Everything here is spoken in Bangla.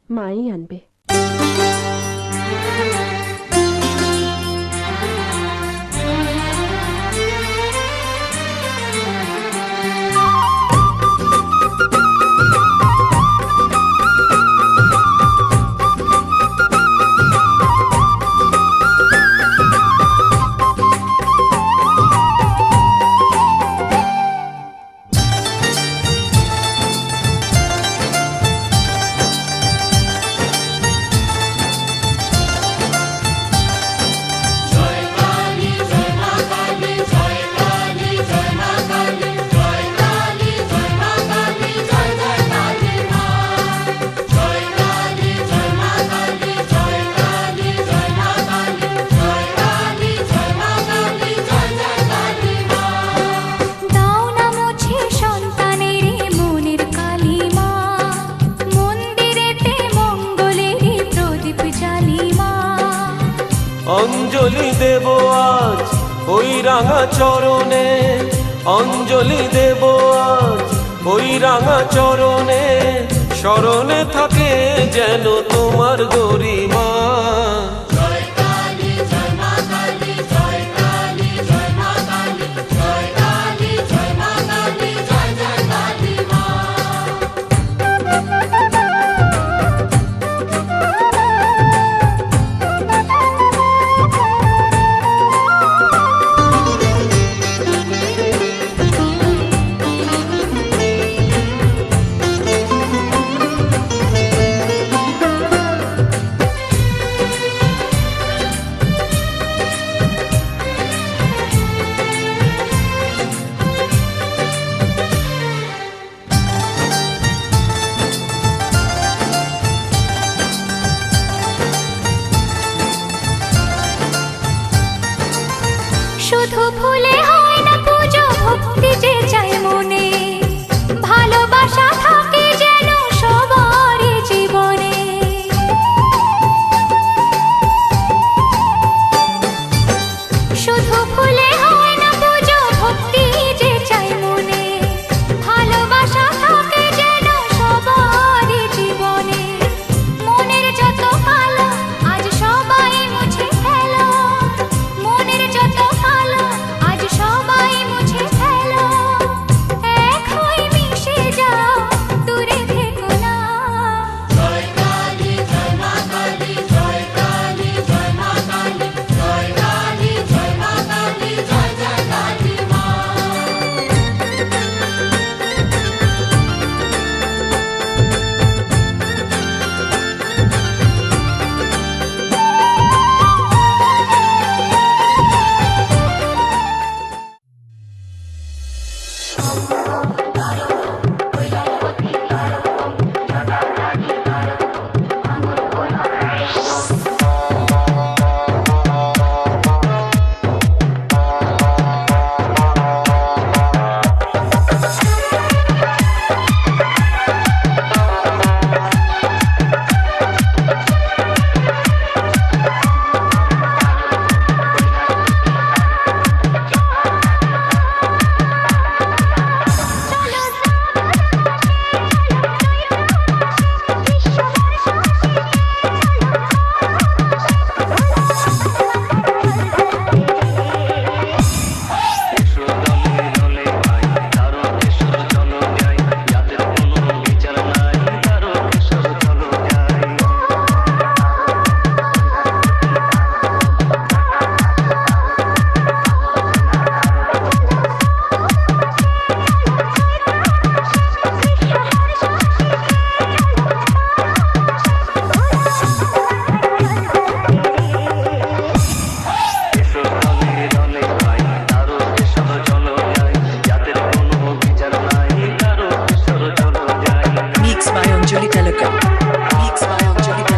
মাই আনবে। অঞ্জলি দেব আজ ওই রাঙা চরণে, অঞ্জলি দেব আজ ওই রাঙা চরণে, স্মরণে থাকে যেন তোমার গরিমা। শুধু ভুলে হয় না পুজো, ভক্তি যে চাই মনে, ভালোবাসা থাকে যেন সবার জীবনে। শুধু ভুলে হয় না পুজো, ভক্তি যে চাই মনে, ভালোবাসা থাকে যেন সবার জীবনে। মনের যত কালো আজ সবাই মুছে ফেলো, মনের যত কালো আজ সবাই মুছে ফেলো, এক হয়ে মিশে যাও, দূরে থেকো না। জয় কালী জয় মা কালী, জয় কালী জয় মা কালী, জয় কালী জয় মা কালী, জয় জয় কালী মা। Mixed by Anjali Telekar. Mixed by Anjali Telekar.